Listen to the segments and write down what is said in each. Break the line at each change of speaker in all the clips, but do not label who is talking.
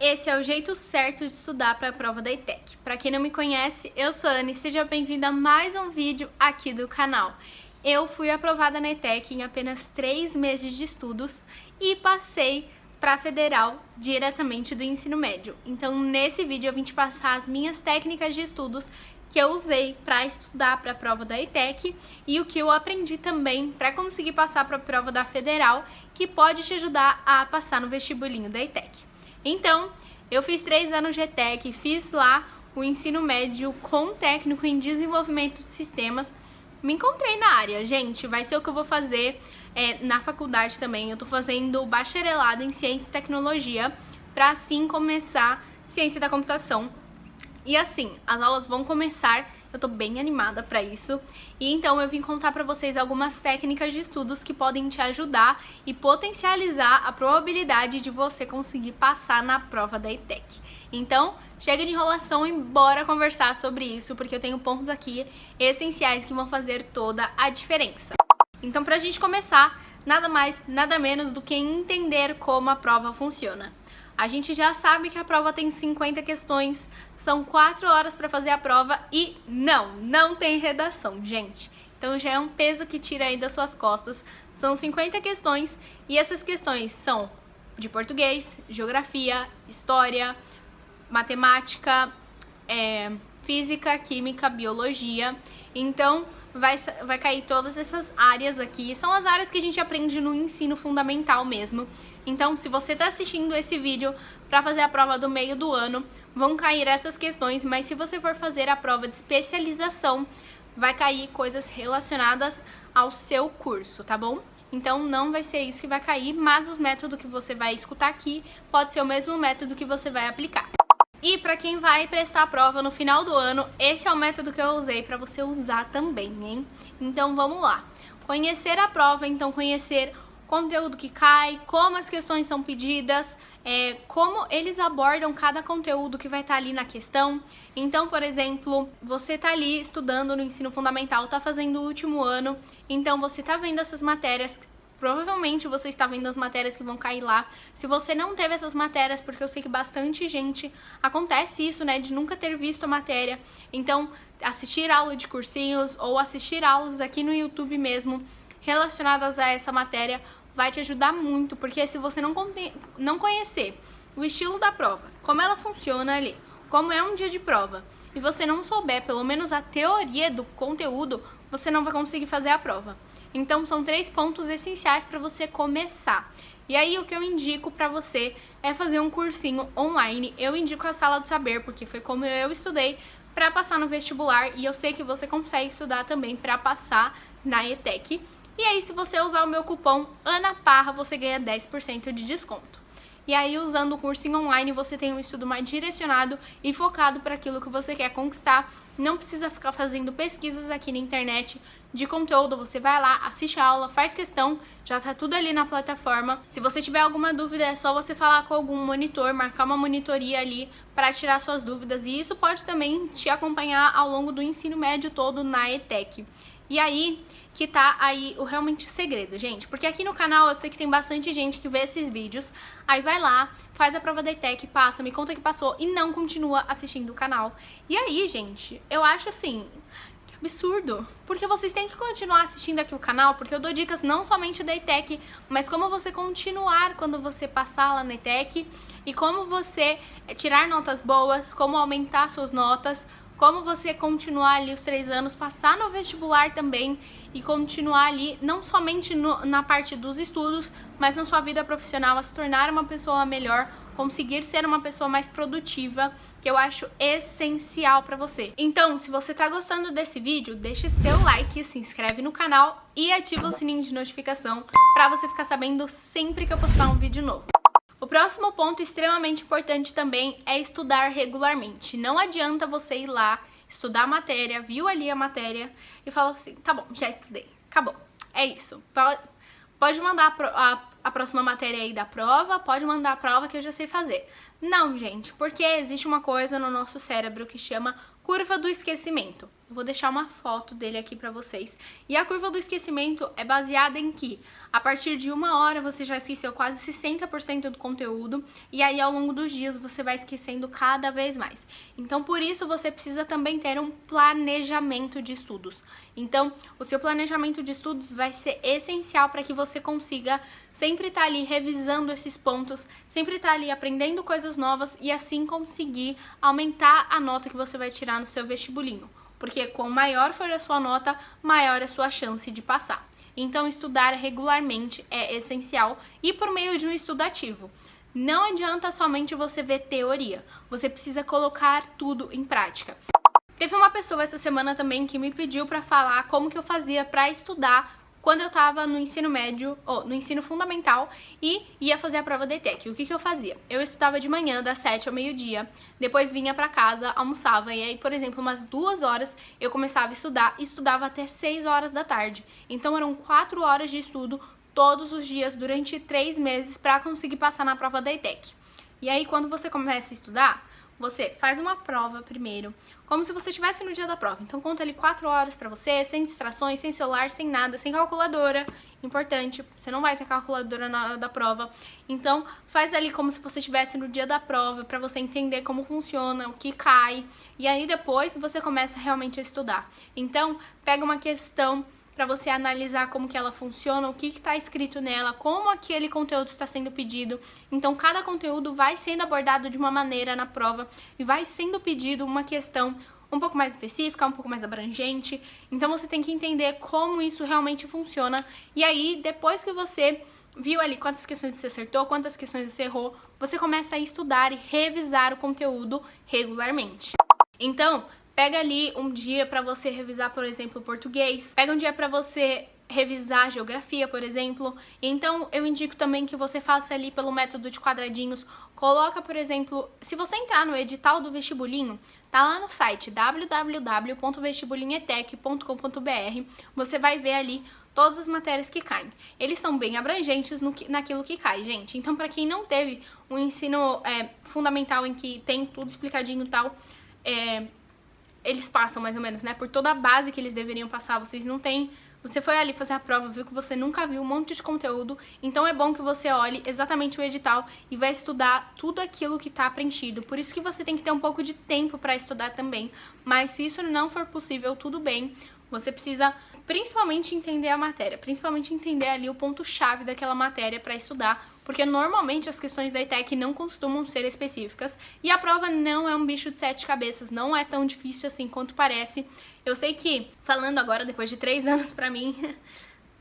esse é o jeito certo de estudar para a prova da ETEC. Para quem não me conhece, eu sou a Anne, seja bem-vinda a mais um vídeo aqui do canal. Eu fui aprovada na ETEC em apenas 3 meses de estudos e passei para a Federal diretamente do ensino médio. Então, nesse vídeo eu vim te passar as minhas técnicas de estudos que eu usei para estudar para a prova da ETEC e o que eu aprendi também para conseguir passar para a prova da Federal, que pode te ajudar a passar no vestibulinho da ETEC. Então, eu fiz 3 anos de ETEC, fiz lá o ensino médio com técnico em desenvolvimento de sistemas. Me encontrei na área, gente, vai ser o que eu vou fazer na faculdade também. Eu tô fazendo bacharelado em ciência e tecnologia para assim começar ciência da computação. E assim, as aulas vão começar, eu tô bem animada pra isso. E então eu vim contar pra vocês algumas técnicas de estudos que podem te ajudar e potencializar a probabilidade de você conseguir passar na prova da ETEC. Então, chega de enrolação e bora conversar sobre isso, porque eu tenho pontos aqui essenciais que vão fazer toda a diferença. Então, pra gente começar, nada mais, nada menos do que entender como a prova funciona. A gente já sabe que a prova tem 50 questões, são 4 horas para fazer a prova e não tem redação, gente. Então já é um peso que tira aí das suas costas. São 50 questões e essas questões são de português, geografia, história, matemática, física, química, biologia. Então vai cair todas essas áreas aqui. São as áreas que a gente aprende no ensino fundamental mesmo. Então, se você está assistindo esse vídeo para fazer a prova do meio do ano, vão cair essas questões, mas se você for fazer a prova de especialização, vai cair coisas relacionadas ao seu curso, tá bom? Então, não vai ser isso que vai cair, mas os métodos que você vai escutar aqui pode ser o mesmo método que você vai aplicar. E para quem vai prestar a prova no final do ano, esse é o método que eu usei para você usar também, hein? Então, vamos lá. Conhecer a prova, então conhecer conteúdo que cai, como as questões são pedidas, como eles abordam cada conteúdo que vai estar ali na questão. Então, por exemplo, você tá ali estudando no ensino fundamental, tá fazendo o último ano, então você tá vendo essas matérias, provavelmente você está vendo as matérias que vão cair lá. Se você não teve essas matérias, porque eu sei que bastante gente acontece isso, né, de nunca ter visto a matéria, então assistir aula de cursinhos ou assistir aulas aqui no YouTube mesmo, relacionadas a essa matéria, vai te ajudar muito, porque se você não conhecer o estilo da prova, como ela funciona ali, como é um dia de prova, e você não souber pelo menos a teoria do conteúdo, você não vai conseguir fazer a prova. Então são 3 pontos essenciais para você começar. E aí o que eu indico para você é fazer um cursinho online. Eu indico a Sala do Saber, porque foi como eu estudei para passar no vestibular, e eu sei que você consegue estudar também para passar na ETEC. E aí, se você usar o meu cupom ANAPARRA, você ganha 10% de desconto. E aí, usando o cursinho online, você tem um estudo mais direcionado e focado para aquilo que você quer conquistar. Não precisa ficar fazendo pesquisas aqui na internet de conteúdo. Você vai lá, assiste a aula, faz questão, já tá tudo ali na plataforma. Se você tiver alguma dúvida, é só você falar com algum monitor, marcar uma monitoria ali para tirar suas dúvidas. E isso pode também te acompanhar ao longo do ensino médio todo na ETEC. E aí que tá aí realmente segredo, gente. Porque aqui no canal eu sei que tem bastante gente que vê esses vídeos, aí vai lá, faz a prova da ETEC, passa, me conta que passou e não continua assistindo o canal. E aí, gente, eu acho assim, que absurdo. Porque vocês têm que continuar assistindo aqui o canal, porque eu dou dicas não somente da ETEC, mas como você continuar quando você passar lá na ETEC e como você tirar notas boas, como aumentar suas notas, como você continuar ali os 3 anos, passar no vestibular também e continuar ali, não somente na parte dos estudos, mas na sua vida profissional, a se tornar uma pessoa melhor, conseguir ser uma pessoa mais produtiva, que eu acho essencial pra você. Então, se você tá gostando desse vídeo, deixa seu like, se inscreve no canal e ativa o sininho de notificação pra você ficar sabendo sempre que eu postar um vídeo novo. O próximo ponto extremamente importante também é estudar regularmente. Não adianta você ir lá, estudar a matéria, viu ali a matéria e falar assim, tá bom, já estudei, acabou, é isso. Pode mandar a próxima matéria aí da prova, pode mandar a prova que eu já sei fazer. Não, gente, porque existe uma coisa no nosso cérebro que chama curva do esquecimento. Eu vou deixar uma foto dele aqui pra vocês. E a curva do esquecimento é baseada em que, a partir de 1 hora, você já esqueceu quase 60% do conteúdo, e aí ao longo dos dias você vai esquecendo cada vez mais. Então, por isso, você precisa também ter um planejamento de estudos. Então, o seu planejamento de estudos vai ser essencial para que você consiga sempre estar ali revisando esses pontos, sempre estar ali aprendendo coisas novas e assim conseguir aumentar a nota que você vai tirar no seu vestibulinho. Porque quanto maior for a sua nota, maior a sua chance de passar. Então, estudar regularmente é essencial e por meio de um estudo ativo. Não adianta somente você ver teoria, você precisa colocar tudo em prática. Teve uma pessoa essa semana também que me pediu para falar como que eu fazia para estudar quando eu tava no ensino médio, ou no ensino fundamental, e ia fazer a prova da ETEC. O que eu fazia? Eu estudava de manhã, das 7 ao meio-dia, depois vinha pra casa, almoçava, e aí, por exemplo, umas 2 horas eu começava a estudar, e estudava até 6 horas da tarde. Então eram 4 horas de estudo todos os dias, durante 3 meses, pra conseguir passar na prova da ETEC. E aí, quando você começa a estudar, você faz uma prova primeiro, como se você estivesse no dia da prova. Então conta ali 4 horas pra você, sem distrações, sem celular, sem nada, sem calculadora. Importante, você não vai ter calculadora na hora da prova. Então faz ali como se você estivesse no dia da prova, pra você entender como funciona, o que cai. E aí depois você começa realmente a estudar. Então pega uma questão para você analisar como que ela funciona, o que está escrito nela, como aquele conteúdo está sendo pedido. Então, cada conteúdo vai sendo abordado de uma maneira na prova e vai sendo pedido uma questão um pouco mais específica, um pouco mais abrangente. Então, você tem que entender como isso realmente funciona. E aí, depois que você viu ali quantas questões você acertou, quantas questões você errou, você começa a estudar e revisar o conteúdo regularmente. Então, pega ali um dia para você revisar, por exemplo, português. Pega um dia para você revisar geografia, por exemplo. Então, eu indico também que você faça ali pelo método de quadradinhos. Coloca, por exemplo, se você entrar no edital do vestibulinho, tá lá no site www.vestibulinhetec.com.br. Você vai ver ali todas as matérias que caem. Eles são bem abrangentes naquilo que cai, gente. Então, para quem não teve um ensino fundamental em que tem tudo explicadinho e tal, eles passam mais ou menos, né, por toda a base que eles deveriam passar. Vocês não têm... Você foi ali fazer a prova, viu que você nunca viu um monte de conteúdo, então é bom que você olhe exatamente o edital e vai estudar tudo aquilo que tá preenchido. Por isso que você tem que ter um pouco de tempo para estudar também, mas se isso não for possível, tudo bem. Você precisa principalmente entender a matéria, principalmente entender ali o ponto-chave daquela matéria para estudar, porque normalmente as questões da ETEC não costumam ser específicas e a prova não é um bicho de 7 cabeças, não é tão difícil assim quanto parece. Eu sei que, falando agora, depois de 3 anos pra mim,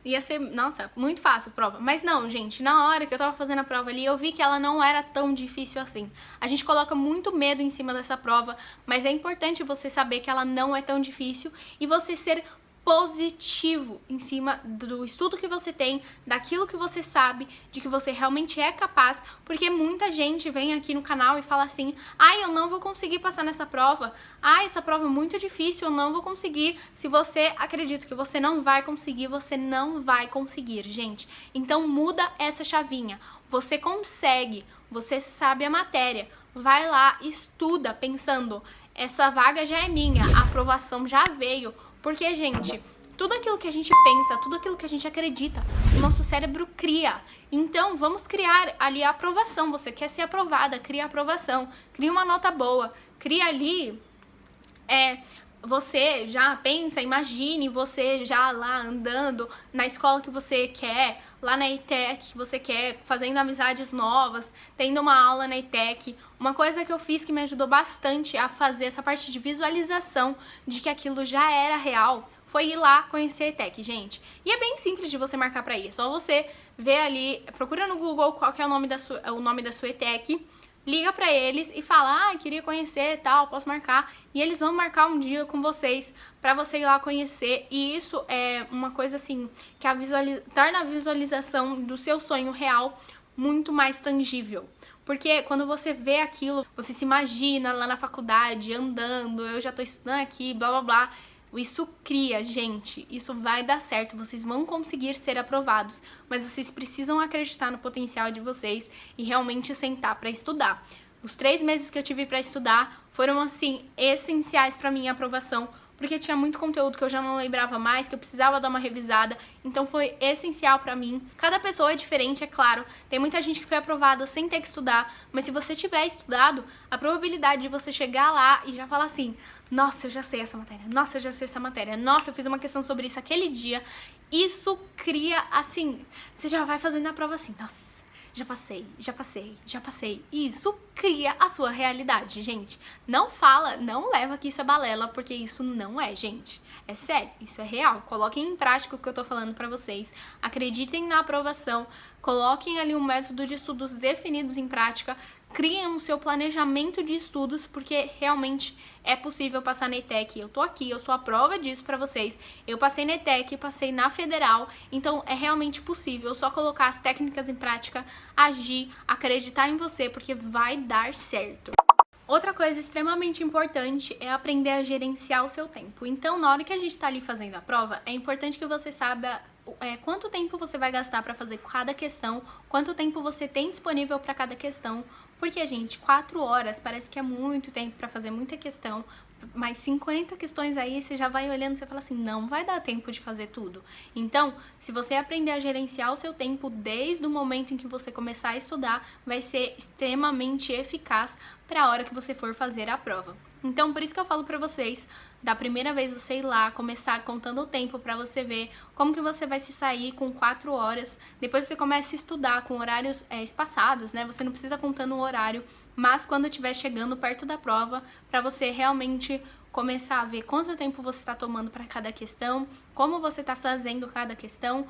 ia ser, nossa, muito fácil a prova. Mas não, gente, na hora que eu tava fazendo a prova ali, eu vi que ela não era tão difícil assim. A gente coloca muito medo em cima dessa prova, mas é importante você saber que ela não é tão difícil e você ser positivo em cima do estudo que você tem, daquilo que você sabe, de que você realmente é capaz, porque muita gente vem aqui no canal e fala assim: ai, eu não vou conseguir passar nessa prova, ai, essa prova é muito difícil, eu não vou conseguir. Se você acredita que você não vai conseguir, você não vai conseguir, gente. Então muda essa chavinha, você consegue, você sabe a matéria, vai lá, estuda pensando, essa vaga já é minha, a aprovação já veio. Porque, gente, tudo aquilo que a gente pensa, tudo aquilo que a gente acredita, o nosso cérebro cria. Então, vamos criar ali a aprovação. Você quer ser aprovada, cria a aprovação. Cria uma nota boa. Cria ali... Você já pensa, imagine você já lá andando na escola que você quer, lá na ETEC que você quer, fazendo amizades novas, tendo uma aula na ETEC. Uma coisa que eu fiz que me ajudou bastante a fazer essa parte de visualização de que aquilo já era real foi ir lá conhecer a ETEC, gente. E é bem simples de você marcar pra ir. É só você ver ali, procura no Google qual que é o nome da sua ETEC, liga pra eles e fala: ah, queria conhecer e tal, posso marcar? E eles vão marcar um dia com vocês pra você ir lá conhecer. E isso é uma coisa assim que torna a visualização do seu sonho real muito mais tangível. Porque quando você vê aquilo, você se imagina lá na faculdade, andando, eu já tô estudando aqui, blá blá blá. Isso cria, gente, isso vai dar certo, vocês vão conseguir ser aprovados, mas vocês precisam acreditar no potencial de vocês e realmente sentar para estudar. Os 3 meses que eu tive para estudar foram, assim, essenciais para minha aprovação, porque tinha muito conteúdo que eu já não lembrava mais, que eu precisava dar uma revisada, então foi essencial pra mim. Cada pessoa é diferente, é claro, tem muita gente que foi aprovada sem ter que estudar, mas se você tiver estudado, a probabilidade de você chegar lá e já falar assim, nossa, eu já sei essa matéria, nossa, eu já sei essa matéria, nossa, eu fiz uma questão sobre isso aquele dia, isso cria, assim, você já vai fazendo a prova assim, nossa, já passei, já passei, já passei. E isso cria a sua realidade, gente. Não fala, não leva que isso é balela, porque isso não é, gente. É sério, isso é real. Coloquem em prática o que eu tô falando pra vocês. Acreditem na aprovação. Coloquem ali um método de estudos definidos em prática. Criem o seu planejamento de estudos, porque realmente é possível passar na ETEC. Eu tô aqui, eu sou a prova disso pra vocês. Eu passei na ETEC, passei na Federal, então é realmente possível. Só colocar as técnicas em prática, agir, acreditar em você, porque vai dar certo. Outra coisa extremamente importante é aprender a gerenciar o seu tempo. Então, na hora que a gente tá ali fazendo a prova, é importante que você saiba quanto tempo você vai gastar para fazer cada questão, quanto tempo você tem disponível para cada questão, porque, gente, 4 horas parece que é muito tempo para fazer muita questão, mas 50 questões aí, você já vai olhando e você fala assim, não vai dar tempo de fazer tudo. Então, se você aprender a gerenciar o seu tempo desde o momento em que você começar a estudar, vai ser extremamente eficaz para a hora que você for fazer a prova. Então, por isso que eu falo pra vocês, da primeira vez você ir lá, começar contando o tempo pra você ver como que você vai se sair com 4 horas. Depois você começa a estudar com horários espaçados, né? Você não precisa contando o horário, mas quando estiver chegando perto da prova, pra você realmente começar a ver quanto tempo você está tomando para cada questão, como você está fazendo cada questão,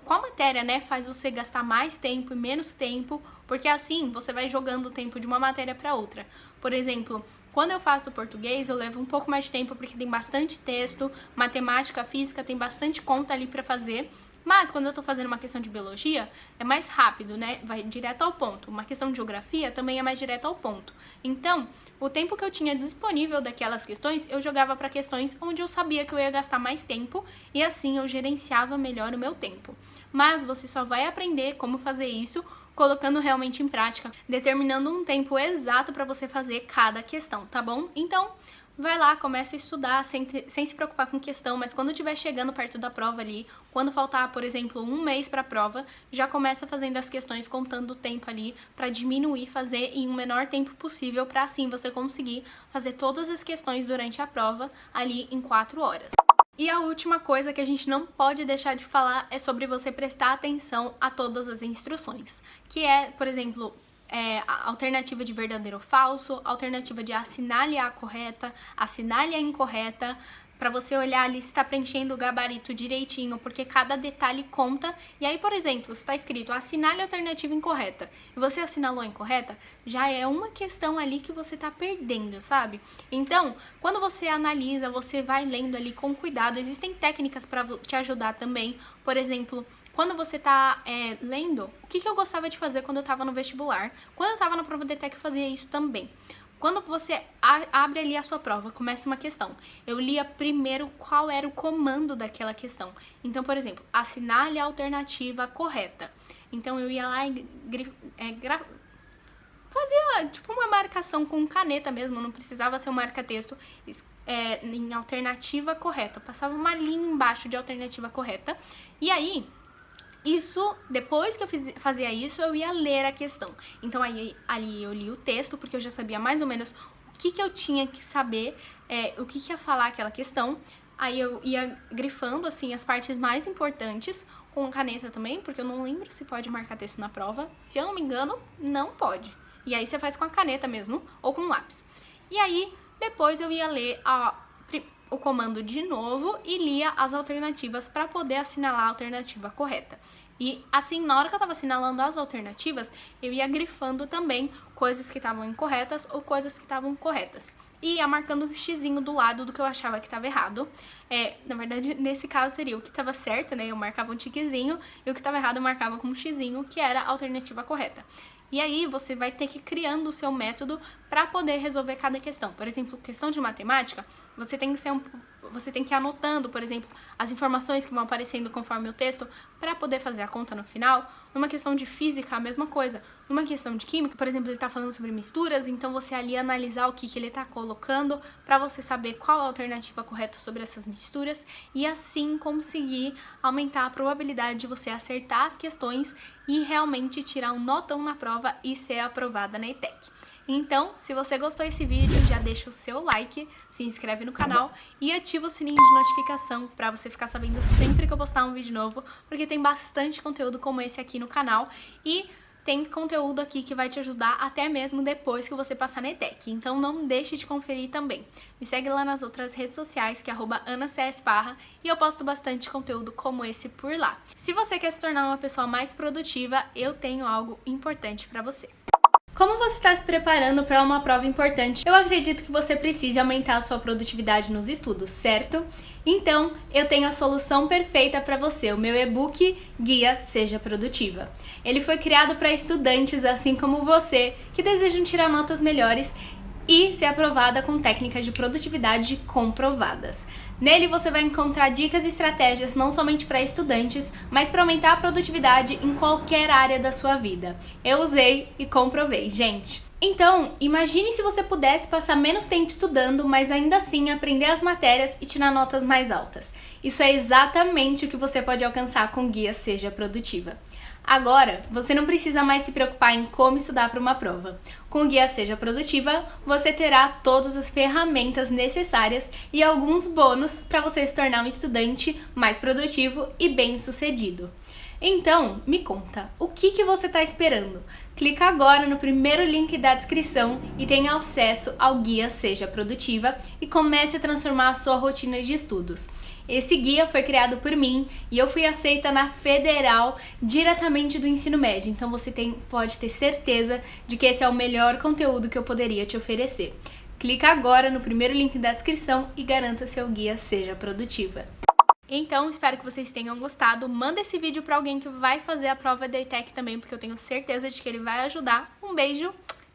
qual matéria, né, faz você gastar mais tempo e menos tempo, porque assim você vai jogando o tempo de uma matéria para outra. Por exemplo, quando eu faço português, eu levo um pouco mais de tempo porque tem bastante texto, matemática, física, tem bastante conta ali para fazer. Mas quando eu tô fazendo uma questão de biologia, é mais rápido, né? Vai direto ao ponto. Uma questão de geografia também é mais direto ao ponto. Então, o tempo que eu tinha disponível daquelas questões, eu jogava para questões onde eu sabia que eu ia gastar mais tempo e assim eu gerenciava melhor o meu tempo. Mas você só vai aprender como fazer isso colocando realmente em prática, determinando um tempo exato para você fazer cada questão, tá bom? Então, vai lá, começa a estudar sem se preocupar com questão, mas quando estiver chegando perto da prova ali, quando faltar, por exemplo, 1 mês para a prova, já começa fazendo as questões, contando o tempo ali, para diminuir, fazer em um menor tempo possível, para assim você conseguir fazer todas as questões durante a prova ali em 4 horas. E a última coisa que a gente não pode deixar de falar é sobre você prestar atenção a todas as instruções, que é, por exemplo, a alternativa de verdadeiro ou falso, alternativa de assinale a correta, assinale a incorreta, para você olhar ali se está preenchendo o gabarito direitinho, porque cada detalhe conta. E aí, por exemplo, se está escrito assinale a alternativa incorreta e você assinalou a incorreta, já é uma questão ali que você está perdendo, sabe? Então, quando você analisa, você vai lendo ali com cuidado. Existem técnicas para te ajudar também. Por exemplo, quando você tá lendo, o que eu gostava de fazer quando eu tava no vestibular? Quando eu tava na prova de ETEC, eu fazia isso também. Quando você abre ali a sua prova, começa uma questão, eu lia primeiro qual era o comando daquela questão. Então, por exemplo, assinale a alternativa correta. Então, eu ia lá e fazia tipo uma marcação com caneta mesmo, não precisava ser um marca-texto, em alternativa correta. Passava uma linha embaixo de alternativa correta. E aí, depois que eu fazia isso, eu ia ler a questão. Então, ali eu li o texto, porque eu já sabia mais ou menos o que eu tinha que saber, o que ia falar aquela questão. Aí eu ia grifando, assim, as partes mais importantes, com caneta também, porque eu não lembro se pode marcar texto na prova. Se eu não me engano, não pode. E aí você faz com a caneta mesmo, ou com lápis. E aí, depois eu ia ler o comando de novo e lia as alternativas para poder assinalar a alternativa correta. E assim, na hora que eu estava assinalando as alternativas, eu ia grifando também coisas que estavam incorretas ou coisas que estavam corretas. E ia marcando um xizinho do lado do que eu achava que estava errado. Na verdade, nesse caso seria o que estava certo, né? Eu marcava um tiquezinho, e o que estava errado eu marcava com um xizinho, que era a alternativa correta. E aí você vai ter que ir criando o seu método para poder resolver cada questão. Por exemplo, questão de matemática, você tem que ir anotando, por exemplo, as informações que vão aparecendo conforme o texto para poder fazer a conta no final. Numa questão de física, a mesma coisa. Numa questão de química, por exemplo, ele tá falando sobre misturas, então você ali analisar o que ele tá colocando para você saber qual a alternativa correta sobre essas misturas e assim conseguir aumentar a probabilidade de você acertar as questões e realmente tirar um notão na prova e ser aprovada na ETEC. Então, se você gostou desse vídeo, já deixa o seu like, se inscreve no canal e ativa o sininho de notificação para você ficar sabendo sempre que eu postar um vídeo novo, porque tem bastante conteúdo como esse aqui no canal e tem conteúdo aqui que vai te ajudar até mesmo depois que você passar na ETEC. Então não deixe de conferir também. Me segue lá nas outras redes sociais, que é @AnaCSParra, e eu posto bastante conteúdo como esse por lá. Se você quer se tornar uma pessoa mais produtiva, eu tenho algo importante para você. Como você está se preparando para uma prova importante, eu acredito que você precise aumentar a sua produtividade nos estudos, certo? Então, eu tenho a solução perfeita para você, o meu e-book Guia Seja Produtiva. Ele foi criado para estudantes, assim como você, que desejam tirar notas melhores e ser aprovada com técnicas de produtividade comprovadas. Nele você vai encontrar dicas e estratégias não somente para estudantes, mas para aumentar a produtividade em qualquer área da sua vida. Eu usei e comprovei, gente. Então, imagine se você pudesse passar menos tempo estudando, mas ainda assim aprender as matérias e tirar notas mais altas. Isso é exatamente o que você pode alcançar com o Guia Seja Produtiva. Agora, você não precisa mais se preocupar em como estudar para uma prova. Com o Guia Seja Produtiva, você terá todas as ferramentas necessárias e alguns bônus para você se tornar um estudante mais produtivo e bem-sucedido. Então, me conta, o que você está esperando? Clica agora no primeiro link da descrição e tenha acesso ao Guia Seja Produtiva e comece a transformar a sua rotina de estudos. Esse guia foi criado por mim e eu fui aceita na Federal diretamente do ensino médio, então você pode ter certeza de que esse é o melhor conteúdo que eu poderia te oferecer. Clica agora no primeiro link da descrição e garanta seu Guia Seja Produtiva. Então, espero que vocês tenham gostado. Manda esse vídeo para alguém que vai fazer a prova da ETEC também, porque eu tenho certeza de que ele vai ajudar. Um beijo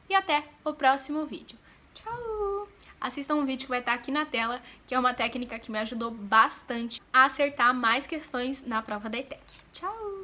e até o próximo vídeo. Tchau! Assistam um vídeo que vai estar aqui na tela, que é uma técnica que me ajudou bastante a acertar mais questões na prova da ETEC. Tchau!